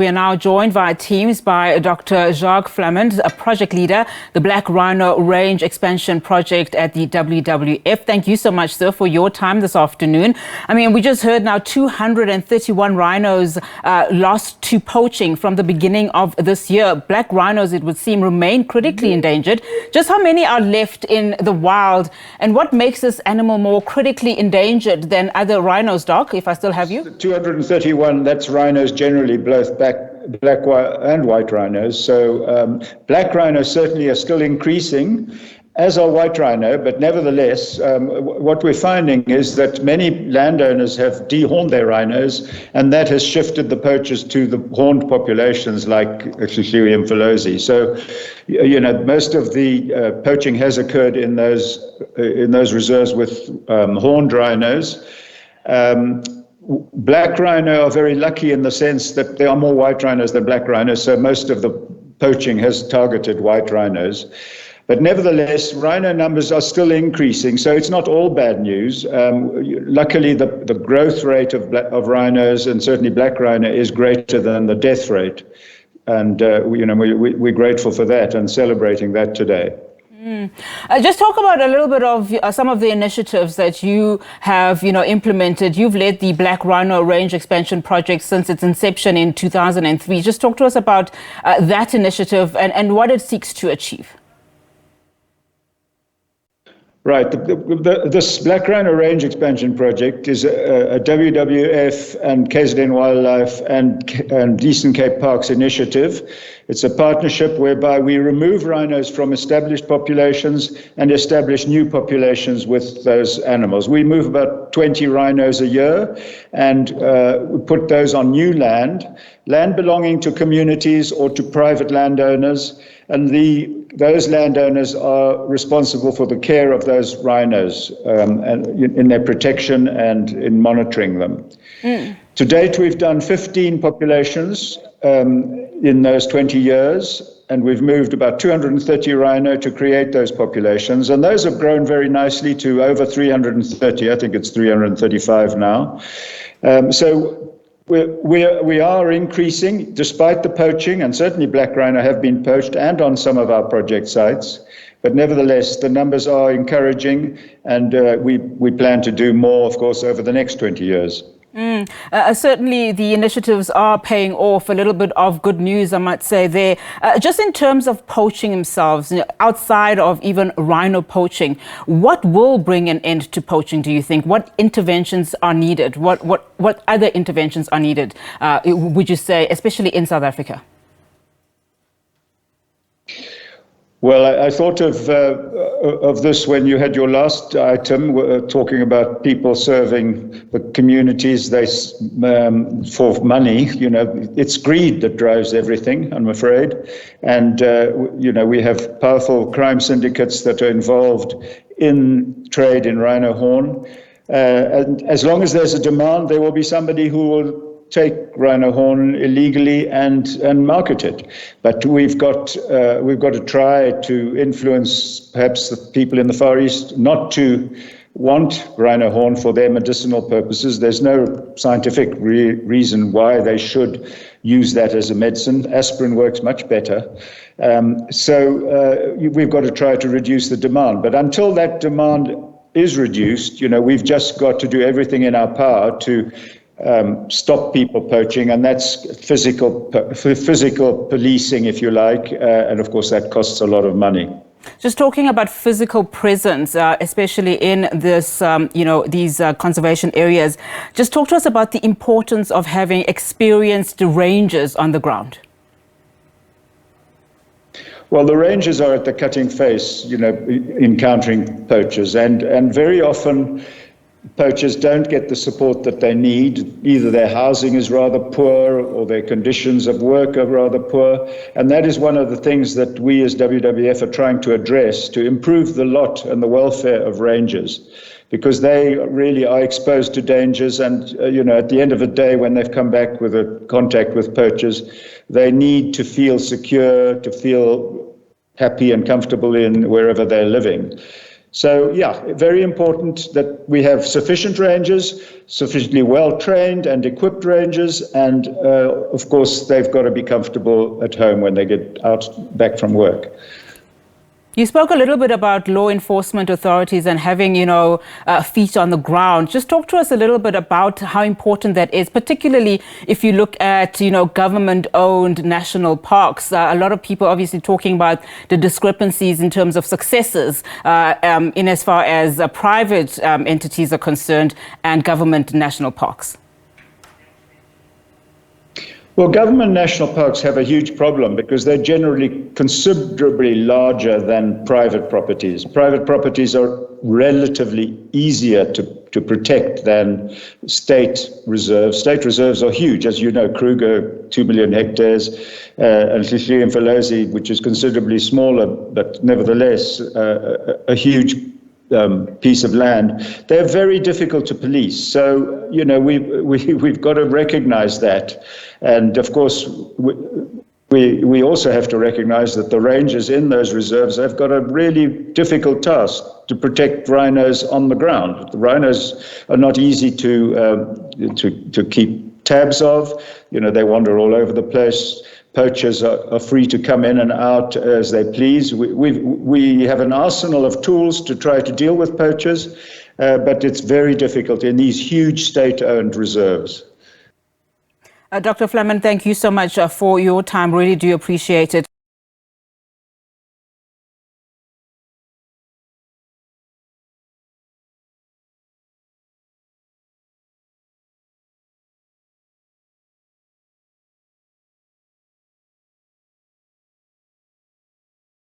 We are now joined via Teams by Dr. Jacques Flamand, a project leader, the Black Rhino Range Expansion Project at the WWF. Thank you so much, sir, for your time this afternoon. I mean, we just heard now 231 rhinos lost to poaching from the beginning of this year. Black rhinos, it would seem, remain critically endangered. Just how many are left in the wild, and what makes this animal more critically endangered than other rhinos, Doc, if I still have you? 231, that's rhinos generally, both black and white rhinos. So black rhinos certainly are still increasing, as are white rhino, but nevertheless, what we're finding is that many landowners have dehorned their rhinos, and that has shifted the poachers to the horned populations like Ecclesium phalosi. So, most of the poaching has occurred in those reserves with horned rhinos. Black rhino are very lucky in the sense that there are more white rhinos than black rhinos, so most of the poaching has targeted white rhinos. But nevertheless, rhino numbers are still increasing, so it's not all bad news. Luckily, the growth rate of rhinos, and certainly black rhino, is greater than the death rate. And we're grateful for that and celebrating that today. Just talk about a little bit of some of the initiatives that you have, implemented. You've led the Black Rhino Range Expansion Project since its inception in 2003. Just talk to us about that initiative and what it seeks to achieve. Right. This Black Rhino Range Expansion Project is a WWF and KZN Wildlife and Eastern Cape Parks initiative. It's a partnership whereby we remove rhinos from established populations and establish new populations with those animals. We move about 20 rhinos a year, and we put those on new land belonging to communities or to private landowners, and those landowners are responsible for the care of those rhinos and in their protection and in monitoring them. To date, we've done 15 populations in those 20 years, and we've moved about 230 rhino to create those populations, and those have grown very nicely to over 330. I think it's 335 now. So we are increasing despite the poaching, and certainly black rhino have been poached and on some of our project sites. But nevertheless, the numbers are encouraging, and we plan to do more, of course, over the next 20 years. Certainly the initiatives are paying off. A little bit of good news, I might say there. Just in terms of poaching themselves, outside of even rhino poaching, what will bring an end to poaching, do you think? What interventions are needed? What other interventions are needed, would you say, especially in South Africa? Well, I thought of this when you had your last item, talking about people serving the communities for money. It's greed that drives everything, I'm afraid. And, we have powerful crime syndicates that are involved in trade in rhino horn. And as long as there's a demand, there will be somebody who will take rhino horn illegally and market it. But we've got to try to influence perhaps the people in the Far East not to want rhino horn for their medicinal purposes. There's no scientific reason why they should use that as a medicine. Aspirin works much better. So we've got to try to reduce the demand. But until that demand is reduced, we've just got to do everything in our power to stop people poaching, and that's physical policing, if you like, and of course that costs a lot of money. Just talking about physical presence, especially in this, these conservation areas, just talk to us about the importance of having experienced rangers on the ground. Well, the rangers are at the cutting face, encountering poachers, and very often poachers don't get the support that they need. Either their housing is rather poor or their conditions of work are rather poor. And that is one of the things that we as WWF are trying to address, to improve the lot and the welfare of rangers, because they really are exposed to dangers. And, at the end of the day, when they've come back with a contact with poachers, they need to feel secure, to feel happy and comfortable in wherever they're living. So, yeah, very important that we have sufficient rangers, sufficiently well-trained and equipped rangers, and, of course, they've got to be comfortable at home when they get back from work. You spoke a little bit about law enforcement authorities and having, feet on the ground. Just talk to us a little bit about how important that is, particularly if you look at, government-owned national parks. A lot of people obviously talking about the discrepancies in terms of successes in as far as private entities are concerned and government national parks. Well, government national parks have a huge problem because they're generally considerably larger than private properties. Private properties are relatively easier to protect than state reserves. State reserves are huge, as you know, Kruger, 2 million hectares, and Hlihlile, which is considerably smaller, but nevertheless a huge piece of land. They're very difficult to police. So, we've got to recognize that. And of course, we also have to recognize that the rangers in those reserves have got a really difficult task to protect rhinos on the ground. The rhinos are not easy to keep tabs of. They wander all over the place. Poachers are free to come in and out as they please. We have an arsenal of tools to try to deal with poachers, but it's very difficult in these huge state-owned reserves. Dr. Flamand, thank you so much for your time. Really do appreciate it.